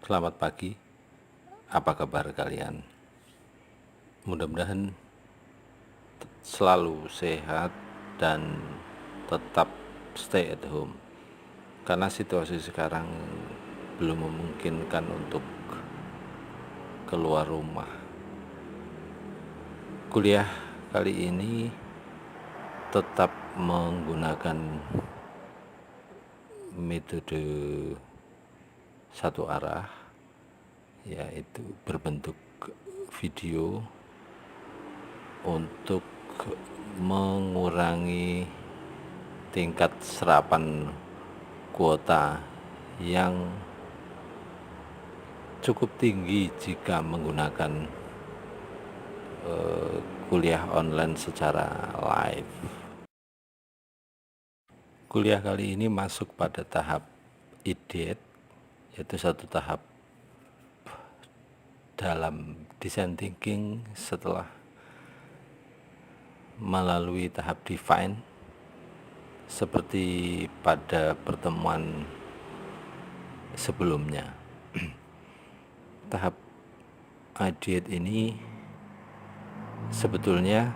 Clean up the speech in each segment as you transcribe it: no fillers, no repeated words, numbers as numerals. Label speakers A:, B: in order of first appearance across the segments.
A: Selamat pagi, apa kabar kalian? Mudah-mudahan selalu sehat dan tetap stay at home. Karena situasi sekarang belum memungkinkan untuk keluar rumah. Kuliah kali ini tetap menggunakan metode satu arah, yaitu berbentuk video untuk mengurangi tingkat serapan kuota yang cukup tinggi jika menggunakan kuliah online secara live. Kuliah kali ini masuk pada tahap IDET, yaitu satu tahap dalam design thinking setelah melalui tahap define seperti pada pertemuan sebelumnya. Tahap IDET ini sebetulnya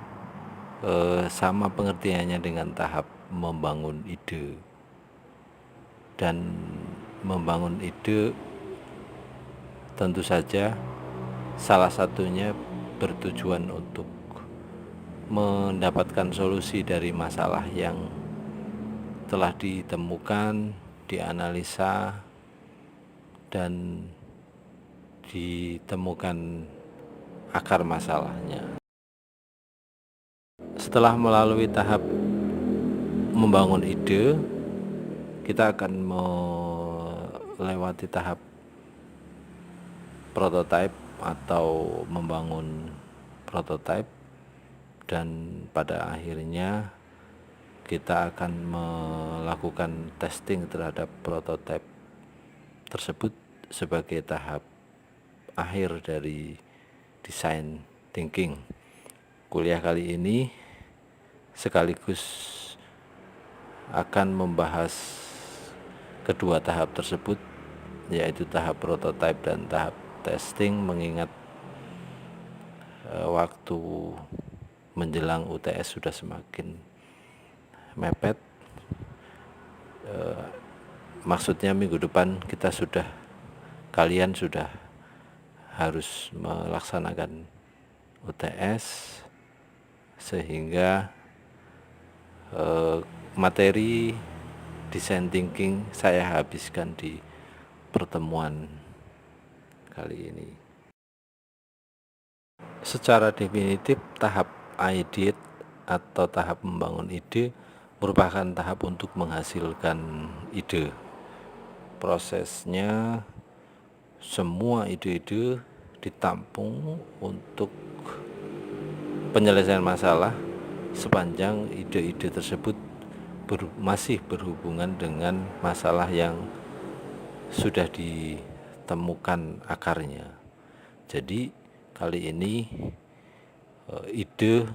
A: sama pengertiannya dengan tahap membangun ide, dan membangun ide tentu saja salah satunya bertujuan untuk mendapatkan solusi dari masalah yang telah ditemukan, dianalisa, dan ditemukan akar masalahnya. Setelah melalui tahap membangun ide, kita akan melewati tahap prototype atau membangun prototype, dan pada akhirnya kita akan melakukan testing terhadap prototype tersebut sebagai tahap akhir dari design thinking. Kuliah kali ini sekaligus akan membahas kedua tahap tersebut, yaitu tahap prototype dan tahap testing, mengingat waktu menjelang UTS sudah semakin mepet. Maksudnya minggu depan kalian sudah harus melaksanakan UTS, sehingga materi design thinking saya habiskan di pertemuan kali ini. Secara definitif, tahap IDET atau tahap membangun ide merupakan tahap untuk menghasilkan ide. Prosesnya semua ide-ide ditampung untuk penyelesaian masalah sepanjang ide-ide tersebut masih berhubungan dengan masalah yang sudah ditemukan akarnya. Jadi kali ini ide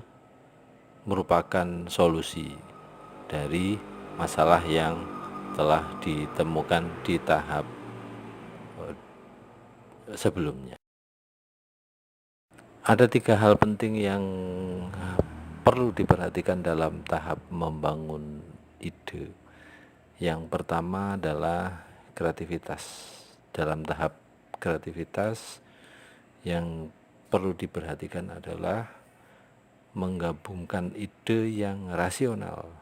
A: merupakan solusi dari masalah yang telah ditemukan di tahap sebelumnya. Ada 3 hal penting yang perlu diperhatikan dalam tahap membangun ide. Yang pertama adalah kreativitas. Dalam tahap kreativitas, yang perlu diperhatikan adalah menggabungkan ide yang rasional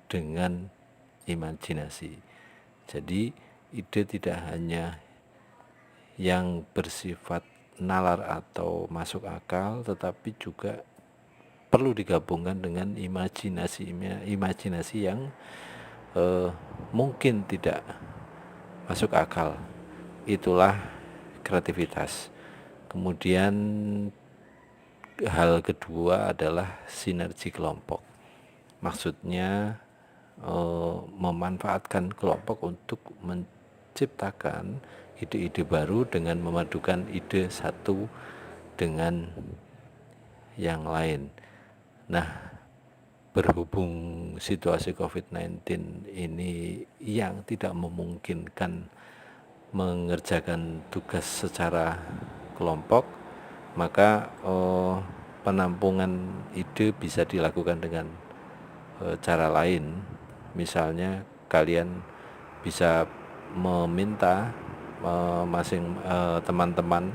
A: dengan imajinasi. Jadi ide tidak hanya yang bersifat nalar atau masuk akal, tetapi juga perlu digabungkan dengan imajinasi yang mungkin tidak masuk akal. Itulah kreativitas. Kemudian hal kedua adalah sinergi kelompok. Maksudnya memanfaatkan kelompok untuk menciptakan ide-ide baru dengan memadukan ide satu dengan yang lain. Nah, berhubung situasi COVID-19 ini yang tidak memungkinkan mengerjakan tugas secara kelompok, maka penampungan ide bisa dilakukan dengan cara lain. Misalnya kalian bisa meminta teman-teman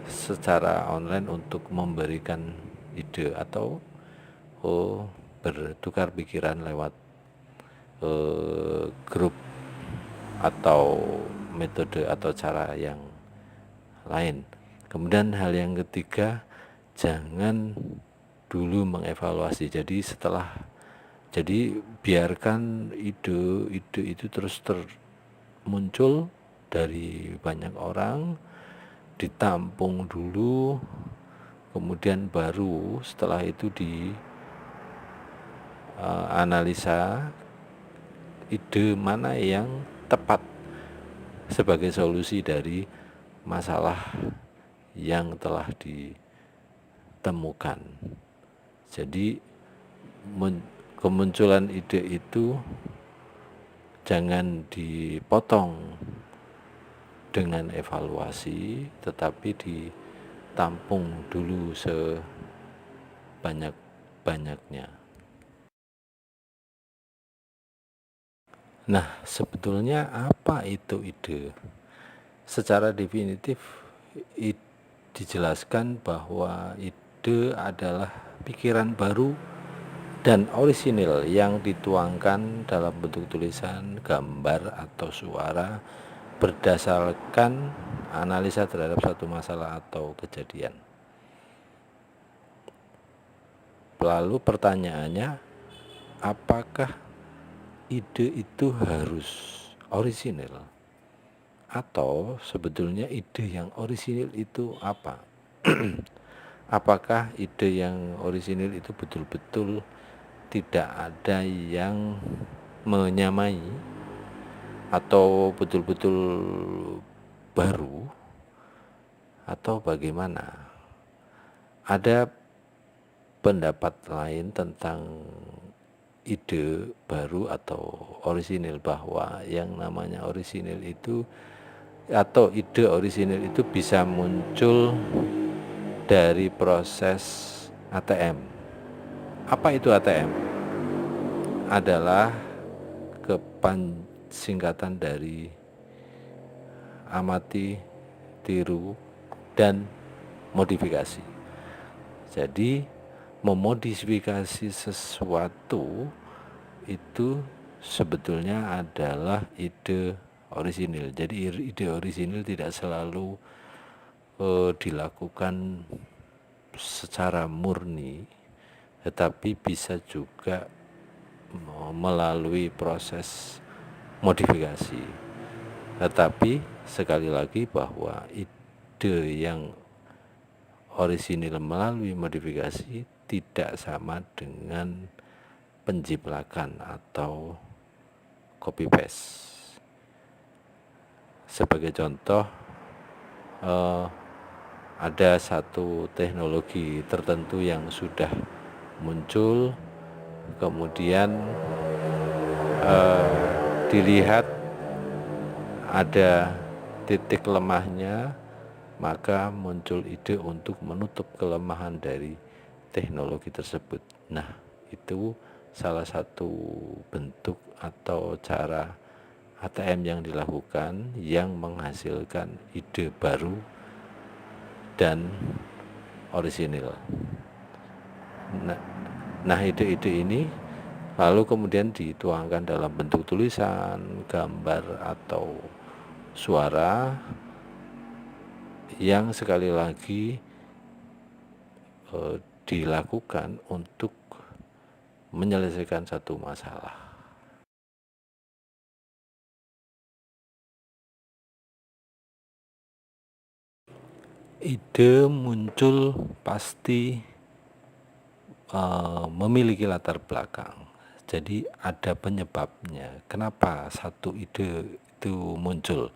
A: secara online untuk memberikan ide atau bertukar pikiran lewat grup atau metode atau cara yang lain. Kemudian hal yang ketiga, jangan dulu mengevaluasi. Jadi biarkan ide itu terus muncul dari banyak orang, ditampung dulu, kemudian baru setelah itu dianalisa ide mana yang tepat sebagai solusi dari masalah yang telah ditemukan. Jadi kemunculan ide itu jangan dipotong dengan evaluasi, tetapi ditampung dulu sebanyak-banyaknya. Nah, sebetulnya apa itu ide? Secara definitif dijelaskan bahwa ide adalah pikiran baru dan orisinil yang dituangkan dalam bentuk tulisan, gambar, atau suara berdasarkan analisa terhadap satu masalah atau kejadian. Lalu pertanyaannya, apakah ide itu harus orisinil? Atau sebetulnya ide yang orisinil itu apa? Apakah ide yang orisinil itu betul-betul tidak ada yang menyamai atau betul-betul baru, atau bagaimana? Ada pendapat lain tentang ide baru atau orisinil, bahwa yang namanya orisinil itu atau ide orisinil itu bisa muncul dari proses ATM. Apa itu ATM? Adalah singkatan dari amati, tiru, dan modifikasi. Jadi memodifikasi sesuatu itu sebetulnya adalah ide orisinil. Jadi ide orisinil tidak selalu dilakukan secara murni, tetapi bisa juga melalui proses modifikasi. Tetapi sekali lagi bahwa ide yang orisinil melalui modifikasi tidak sama dengan penjiplakan atau copy paste. Sebagai contoh, ada satu teknologi tertentu yang sudah muncul, kemudian dilihat ada titik lemahnya, maka muncul ide untuk menutup kelemahan dari teknologi tersebut. Nah, itu salah satu bentuk atau cara ATM yang dilakukan yang menghasilkan ide baru dan orisinil. Nah, ide-ide ini lalu kemudian dituangkan dalam bentuk tulisan, gambar, atau suara yang sekali lagi dilakukan untuk menyelesaikan satu masalah. Ide muncul pasti memiliki latar belakang. Jadi ada penyebabnya. Kenapa satu ide itu muncul?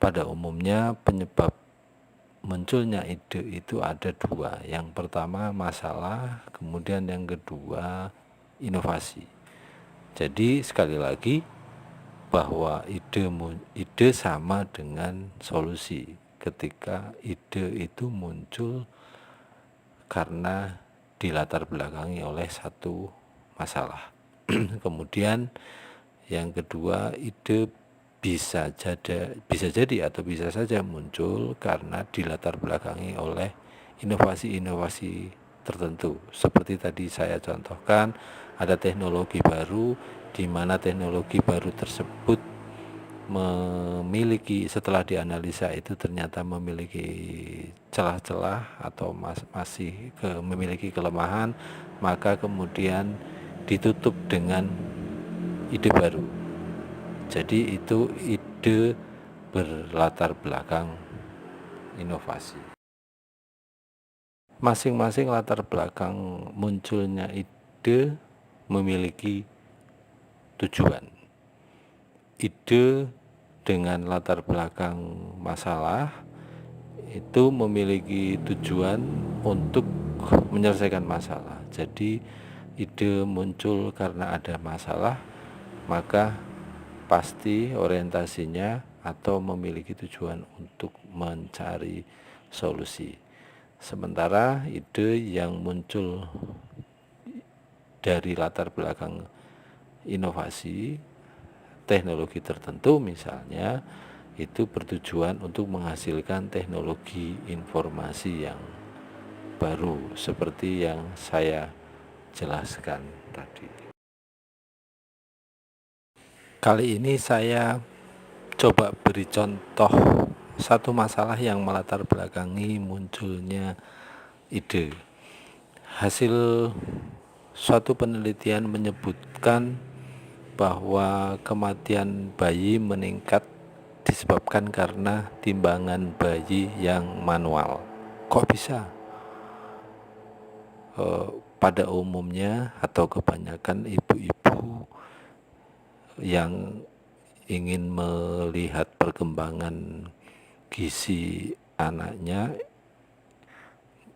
A: Pada umumnya penyebab munculnya ide itu ada dua. Yang pertama masalah, kemudian yang kedua inovasi. Jadi sekali lagi bahwa ide sama dengan solusi. Ketika ide itu muncul karena dilatar belakangi oleh satu masalah. Kemudian yang kedua, ide bisa jadi atau bisa saja muncul karena dilatar belakangi oleh inovasi-inovasi tertentu. Seperti tadi saya contohkan, ada teknologi baru di mana teknologi baru tersebut setelah dianalisa itu ternyata memiliki celah-celah atau masih memiliki kelemahan, maka kemudian ditutup dengan ide baru. Jadi itu ide berlatar belakang inovasi. Masing-masing latar belakang munculnya ide memiliki tujuan. Ide dengan latar belakang masalah itu memiliki tujuan untuk menyelesaikan masalah. Jadi ide muncul karena ada masalah, maka pasti orientasinya atau memiliki tujuan untuk mencari solusi. Sementara ide yang muncul dari latar belakang inovasi teknologi tertentu misalnya, itu bertujuan untuk menghasilkan teknologi informasi yang baru seperti yang saya jelaskan tadi. Kali ini saya coba beri contoh satu masalah yang melatar belakangi munculnya ide. Hasil suatu penelitian menyebutkan bahwa kematian bayi meningkat disebabkan karena timbangan bayi yang manual. Kok bisa? Pada umumnya atau kebanyakan ibu-ibu yang ingin melihat perkembangan gizi anaknya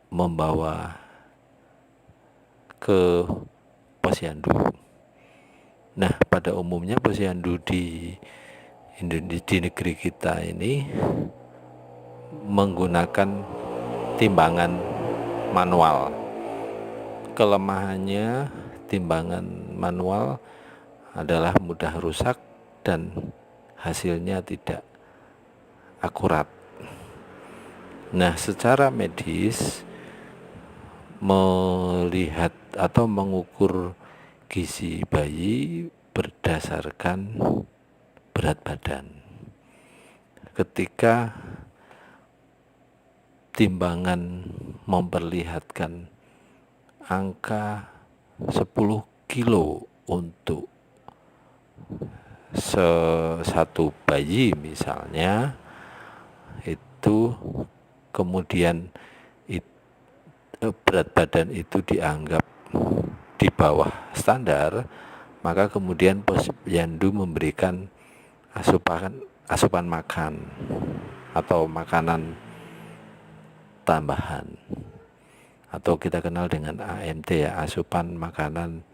A: membawa ke posyandu. Nah, pada umumnya posyandu di negeri kita ini menggunakan timbangan manual. Kelemahannya timbangan manual adalah mudah rusak dan hasilnya tidak akurat. Nah, secara medis melihat atau mengukur gizi bayi berdasarkan berat badan. Ketika timbangan memperlihatkan angka 10 kilo untuk satu bayi misalnya, itu kemudian berat badan itu dianggap di bawah standar, maka kemudian posyandu memberikan asupan makan atau makanan tambahan, atau kita kenal dengan AMT ya, asupan makanan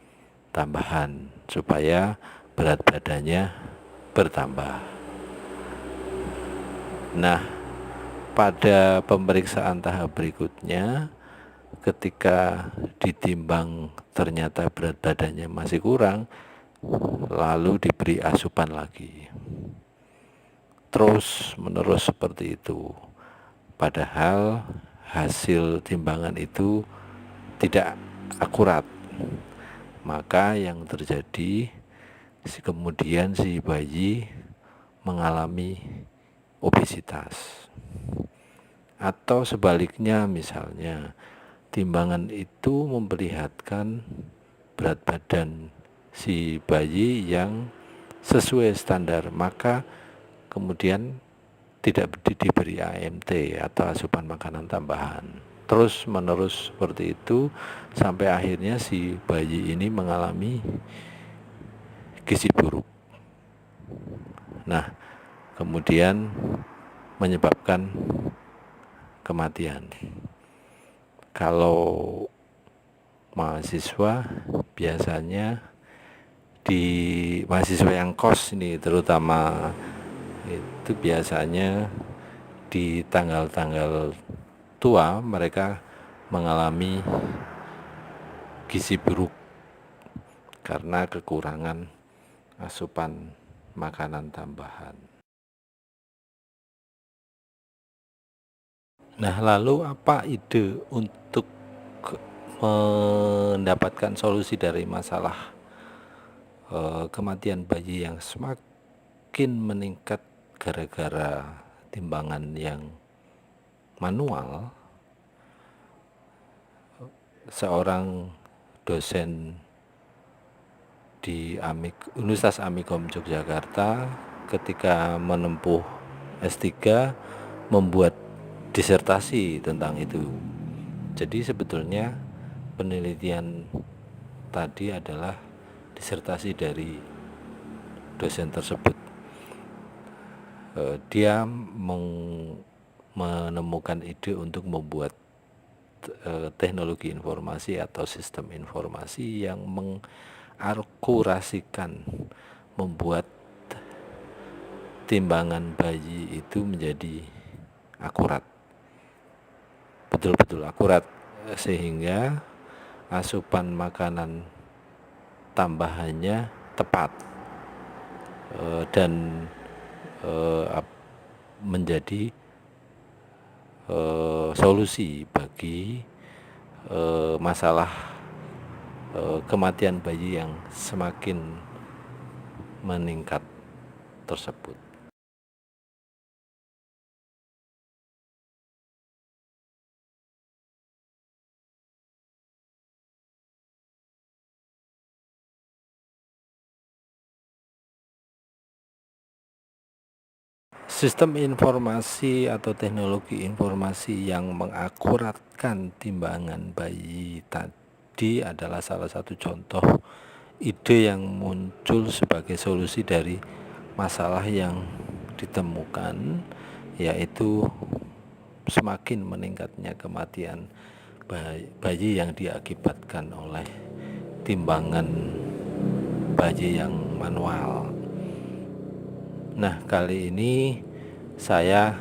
A: tambahan, supaya berat badannya bertambah. Nah, pada pemeriksaan tahap berikutnya, ketika ditimbang ternyata berat badannya masih kurang, lalu diberi asupan lagi. Terus menerus seperti itu. Padahal hasil timbangan itu tidak akurat. Maka yang terjadi kemudian si bayi mengalami obesitas. Atau sebaliknya, misalnya timbangan itu memperlihatkan berat badan si bayi yang sesuai standar, maka kemudian tidak diberi AMT atau asupan makanan tambahan. Terus menerus seperti itu sampai akhirnya si bayi ini mengalami gizi buruk. Nah, kemudian menyebabkan kematian. Kalau mahasiswa biasanya di mahasiswa yang kos ini terutama itu biasanya di tanggal-tanggal tua mereka mengalami gizi buruk karena kekurangan asupan makanan tambahan. Nah, lalu apa ide untuk mendapatkan solusi dari masalah kematian bayi yang semakin meningkat gara-gara timbangan yang manual? Seorang dosen di Universitas Amikom Yogyakarta ketika menempuh S3 membuat disertasi tentang itu. Jadi sebetulnya penelitian tadi adalah disertasi dari dosen tersebut. Dia menemukan ide untuk membuat teknologi informasi atau sistem informasi yang mengakurasikan, membuat timbangan bayi itu menjadi akurat, betul-betul akurat, sehingga asupan makanan tambahannya tepat dan menjadi solusi bagi masalah kematian bayi yang semakin meningkat tersebut. Sistem informasi atau teknologi informasi yang mengakuratkan timbangan bayi tadi adalah salah satu contoh ide yang muncul sebagai solusi dari masalah yang ditemukan, yaitu semakin meningkatnya kematian bayi yang diakibatkan oleh timbangan bayi yang manual. Nah, kali ini saya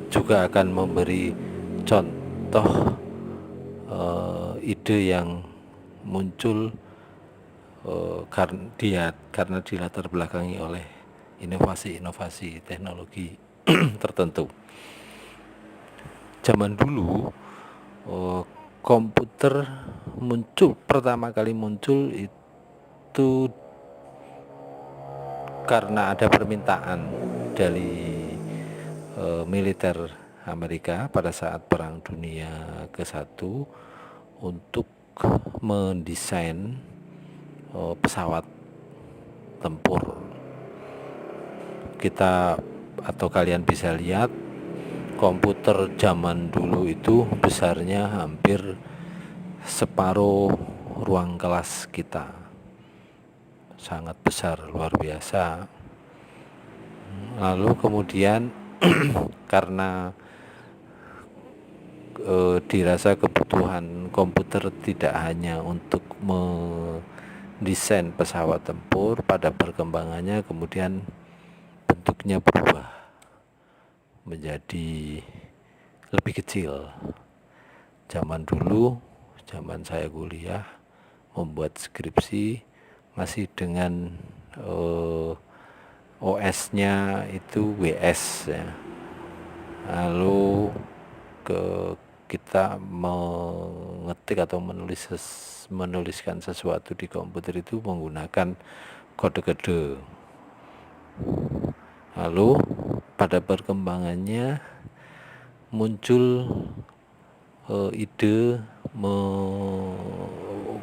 A: juga akan memberi contoh ide yang muncul karena dilatar belakangi oleh inovasi-inovasi teknologi tertentu. Zaman dulu komputer pertama kali muncul itu karena ada permintaan dari militer Amerika pada saat Perang Dunia ke-1 untuk mendesain pesawat tempur. Kalian bisa lihat komputer zaman dulu itu besarnya hampir separuh ruang kelas kita, sangat besar, luar biasa. Lalu kemudian karena dirasa kebutuhan komputer tidak hanya untuk mendesain pesawat tempur, pada perkembangannya kemudian bentuknya berubah menjadi lebih kecil. Zaman saya kuliah membuat skripsi masih dengan OS-nya itu WS ya. Lalu kita mengetik atau menuliskan sesuatu di komputer itu menggunakan kode-kode. Lalu pada perkembangannya muncul ide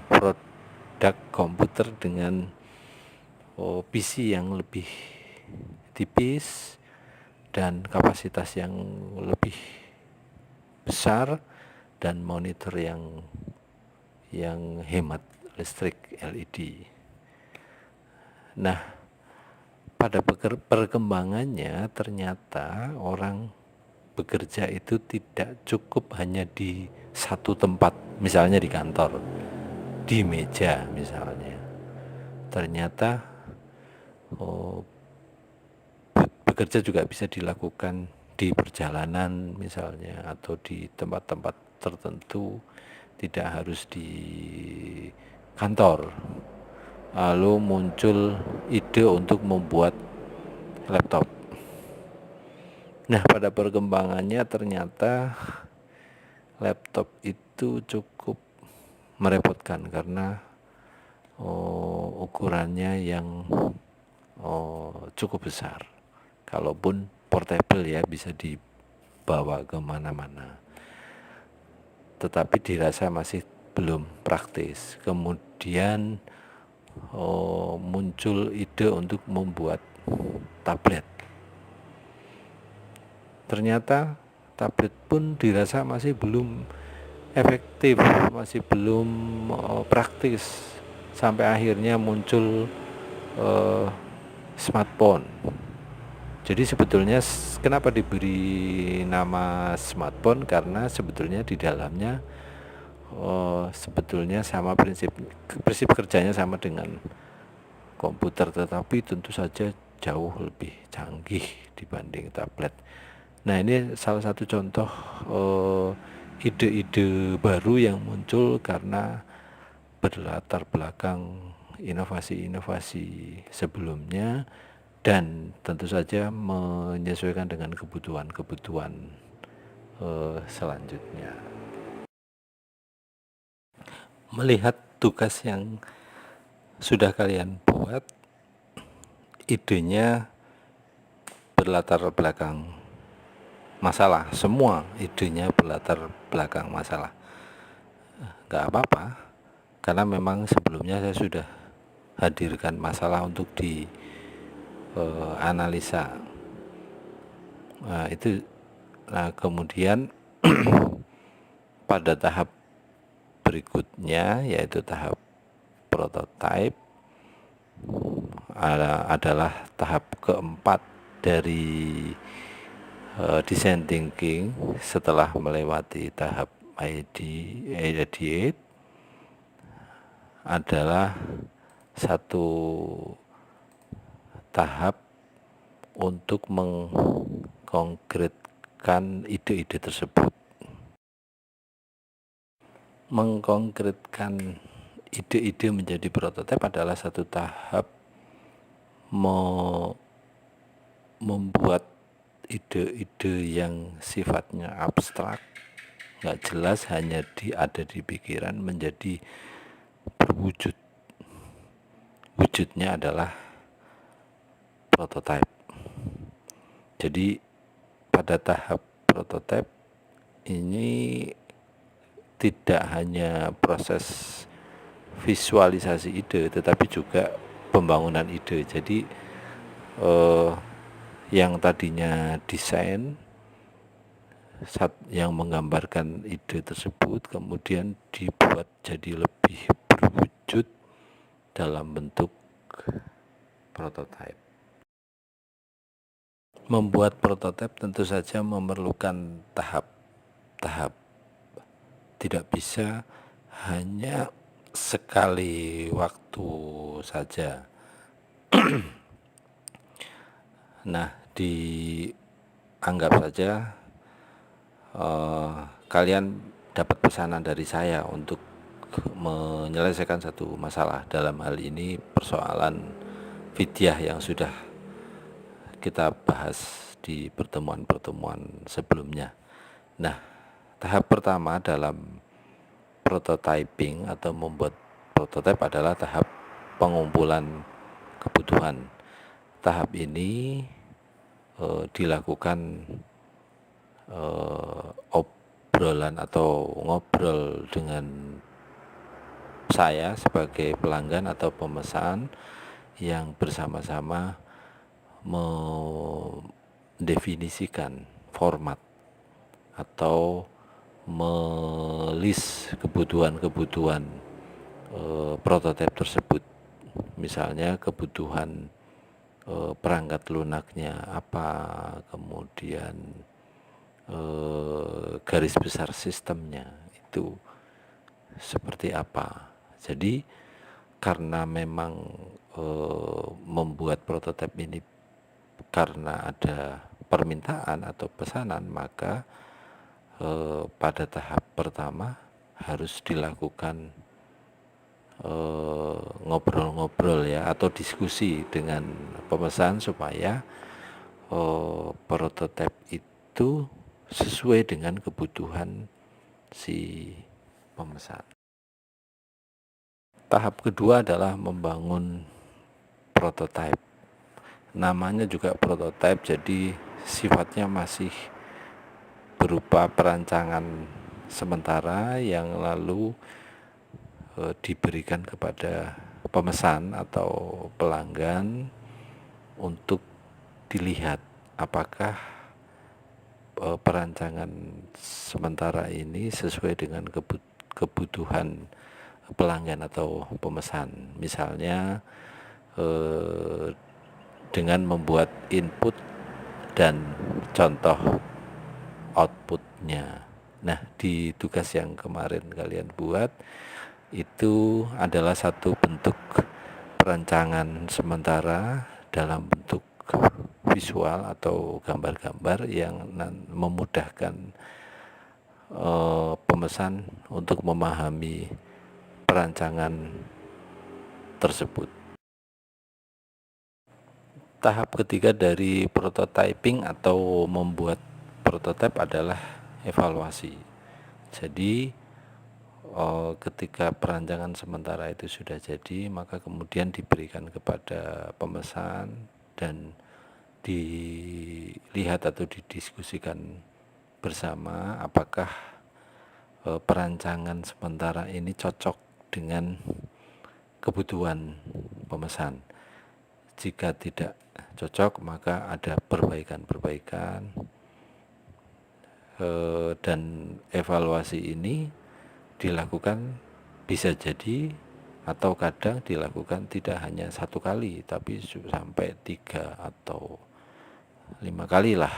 A: produk komputer dengan PC yang lebih tipis dan kapasitas yang lebih besar dan monitor yang hemat listrik LED. Nah, pada perkembangannya ternyata orang bekerja itu tidak cukup hanya di satu tempat, misalnya di kantor, di meja misalnya, ternyata bekerja juga bisa dilakukan di perjalanan misalnya, atau di tempat-tempat tertentu, tidak harus di kantor. Lalu muncul ide untuk membuat laptop. Nah, pada perkembangannya ternyata laptop itu cukup merepotkan karena ukurannya yang cukup besar. Kalaupun portable ya, bisa dibawa kemana-mana, tetapi dirasa masih belum praktis. Kemudian muncul ide untuk membuat tablet. Ternyata tablet pun dirasa masih belum efektif, masih belum praktis, sampai akhirnya muncul smartphone. Jadi sebetulnya kenapa diberi nama smartphone, karena sebetulnya di dalamnya sebetulnya sama prinsip kerjanya sama dengan komputer, tetapi tentu saja jauh lebih canggih dibanding tablet. Nah, ini salah satu contoh ide-ide baru yang muncul karena berlatar belakang inovasi-inovasi sebelumnya, dan tentu saja menyesuaikan dengan kebutuhan-kebutuhan selanjutnya. Melihat tugas yang sudah kalian buat, idenya berlatar belakang masalah, semua idenya berlatar belakang masalah. Gak apa-apa, karena memang sebelumnya saya sudah hadirkan masalah untuk dianalisa. Nah, kemudian pada tahap berikutnya, yaitu tahap prototype, adalah tahap keempat dari design thinking. Setelah melewati tahap ideate, adalah satu tahap untuk mengkonkretkan ide-ide tersebut. Mengkonkretkan ide-ide menjadi prototipe adalah satu tahap membuat ide-ide yang sifatnya abstrak, nggak jelas, hanya ada di pikiran, menjadi berwujud. Wujudnya adalah prototipe. Jadi pada tahap prototipe ini tidak hanya proses visualisasi ide, tetapi juga pembangunan ide. Jadi yang tadinya desain yang menggambarkan ide tersebut kemudian dibuat jadi lebih berwujud dalam bentuk prototipe. Membuat prototipe tentu saja memerlukan tahap-tahap. Tidak bisa hanya sekali waktu saja. Nah, dianggap saja kalian dapat pesanan dari saya untuk menyelesaikan satu masalah. Dalam hal ini persoalan fidyah yang sudah kita bahas di pertemuan-pertemuan sebelumnya. Nah, tahap pertama dalam prototyping atau membuat prototipe adalah tahap pengumpulan kebutuhan. Tahap ini dilakukan obrolan atau ngobrol dengan saya sebagai pelanggan atau pemesan, yang bersama-sama mendefinisikan format atau melis kebutuhan-kebutuhan prototipe tersebut. Misalnya kebutuhan perangkat lunaknya apa, kemudian garis besar sistemnya itu seperti apa. Jadi karena memang membuat prototipe ini karena ada permintaan atau pesanan, maka pada tahap pertama harus dilakukan ngobrol-ngobrol ya, atau diskusi dengan pemesan supaya prototipe itu sesuai dengan kebutuhan si pemesan. Tahap kedua adalah membangun prototipe. Namanya juga prototipe, jadi sifatnya masih berupa perancangan sementara yang lalu diberikan kepada pemesan atau pelanggan untuk dilihat apakah perancangan sementara ini sesuai dengan kebutuhan pelanggan atau pemesan. Misalnya dengan membuat input dan contoh outputnya. Nah, di tugas yang kemarin kalian buat itu adalah satu bentuk perancangan sementara dalam bentuk visual atau gambar-gambar yang memudahkan pemesan untuk memahami perancangan tersebut. Tahap ketiga dari prototyping atau membuat prototipe adalah evaluasi. Jadi ketika perancangan sementara itu sudah jadi, maka kemudian diberikan kepada pemesan dan dilihat atau didiskusikan bersama apakah perancangan sementara ini cocok dengan kebutuhan pemesan. Jika tidak cocok, maka ada perbaikan-perbaikan, dan evaluasi ini dilakukan bisa jadi atau kadang dilakukan tidak hanya satu kali, tapi sampai 3 atau 5 kali lah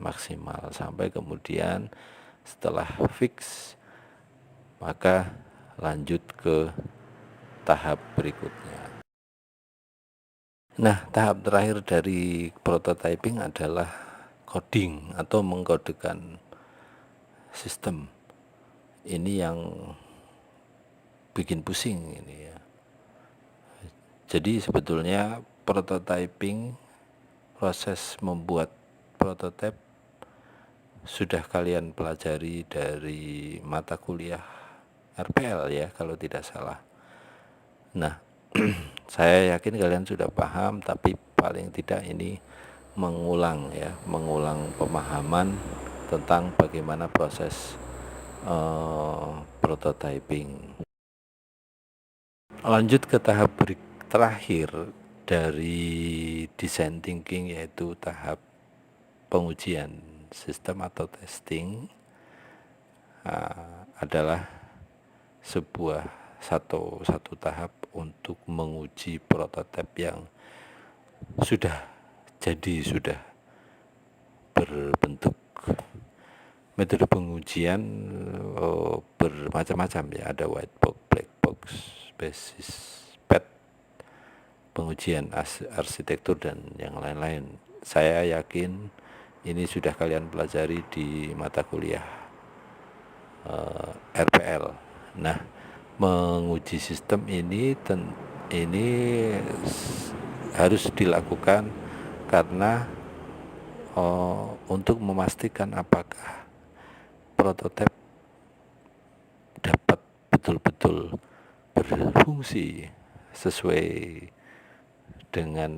A: maksimal, sampai kemudian setelah fix maka lanjut ke tahap berikutnya. Nah, tahap terakhir dari prototyping adalah coding atau mengkodekan sistem. Ini yang bikin pusing ini ya. Jadi sebetulnya prototyping, proses membuat prototipe sudah kalian pelajari dari mata kuliah RPL ya kalau tidak salah. Nah, saya yakin kalian sudah paham, tapi paling tidak ini mengulang pemahaman tentang bagaimana proses prototyping. Lanjut ke tahap terakhir dari design thinking, yaitu tahap pengujian sistem atau testing. Adalah satu tahap untuk menguji prototipe yang sudah jadi, sudah berbentuk. Metode pengujian bermacam-macam ya, ada white box, black box, basis PET, pengujian arsitektur dan yang lain-lain. Saya yakin ini sudah kalian pelajari di mata kuliah RPL. Nah, menguji sistem ini harus dilakukan karena untuk memastikan apakah prototipe dapat betul-betul berfungsi sesuai dengan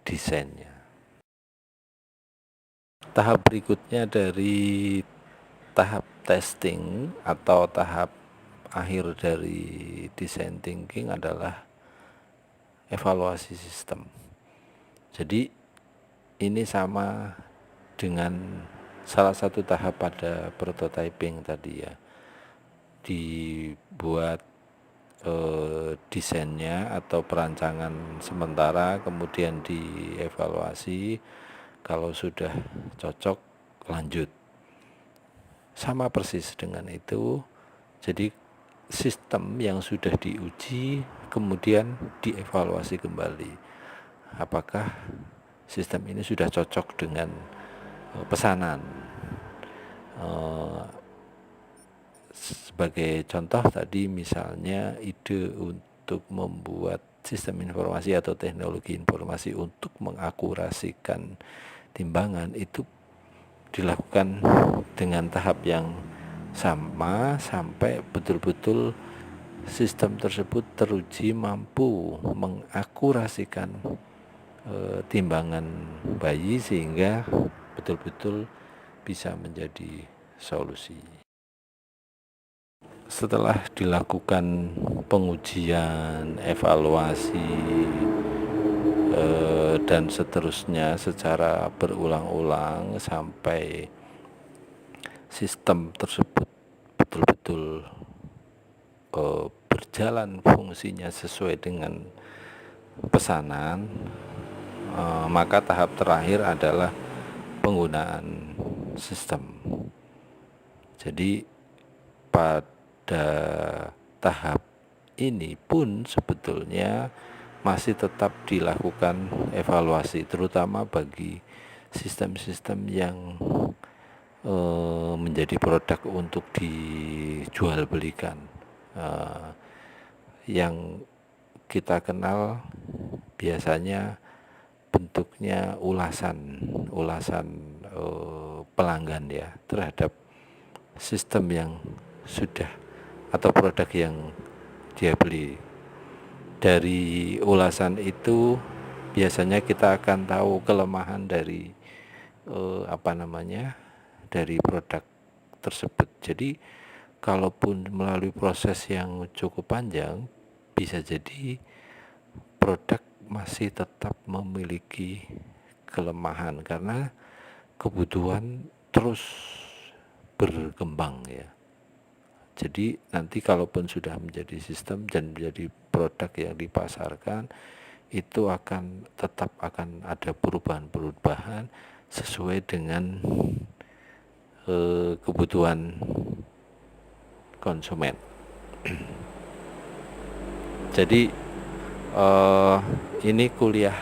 A: desainnya. Tahap berikutnya dari tahap testing atau tahap akhir dari design thinking adalah evaluasi sistem. Jadi ini sama dengan salah satu tahap pada prototyping tadi ya, dibuat desainnya atau perancangan sementara, kemudian dievaluasi, kalau sudah cocok lanjut. Sama persis dengan itu. Jadi sistem yang sudah diuji kemudian dievaluasi kembali. Apakah sistem ini sudah cocok dengan pesanan. Sebagai contoh tadi misalnya ide untuk membuat sistem informasi atau teknologi informasi untuk mengakurasikan timbangan itu dilakukan dengan tahap yang sama sampai betul-betul sistem tersebut teruji mampu mengakurasikan timbangan bayi sehingga betul-betul bisa menjadi solusi. Setelah dilakukan pengujian, evaluasi, dan seterusnya secara berulang-ulang sampai sistem tersebut betul-betul berjalan fungsinya sesuai dengan pesanan, maka tahap terakhir adalah penggunaan sistem. Jadi pada tahap ini pun sebetulnya masih tetap dilakukan evaluasi, terutama bagi sistem-sistem yang menjadi produk untuk dijual belikan. Yang kita kenal biasanya bentuknya ulasan pelanggan ya terhadap sistem yang sudah atau produk yang dia beli. Dari ulasan itu biasanya kita akan tahu kelemahan dari dari produk tersebut. Jadi kalaupun melalui proses yang cukup panjang, bisa jadi produk masih tetap memiliki kelemahan karena kebutuhan terus berkembang ya. Jadi nanti kalaupun sudah menjadi sistem dan menjadi produk yang dipasarkan, itu tetap akan ada perubahan-perubahan sesuai dengan kebutuhan konsumen. Jadi ini kuliah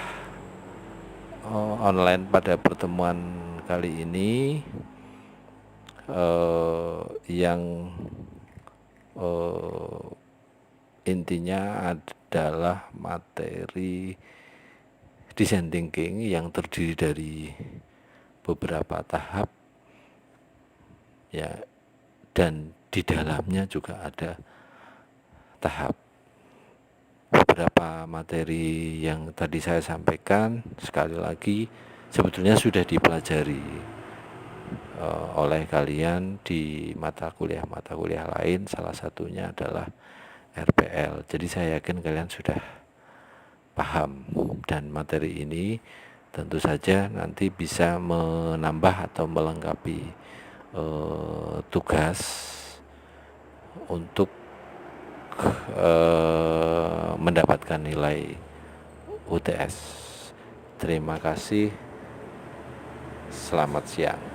A: online pada pertemuan kali ini yang intinya adalah materi design thinking yang terdiri dari beberapa tahap ya, dan di dalamnya juga ada tahap. Beberapa materi yang tadi saya sampaikan sekali lagi sebetulnya sudah dipelajari oleh kalian di mata kuliah lain, salah satunya adalah RPL. Jadi saya yakin kalian sudah paham, dan materi ini tentu saja nanti bisa menambah atau melengkapi tugas untuk mendapatkan nilai UTS. Terima kasih. Selamat siang.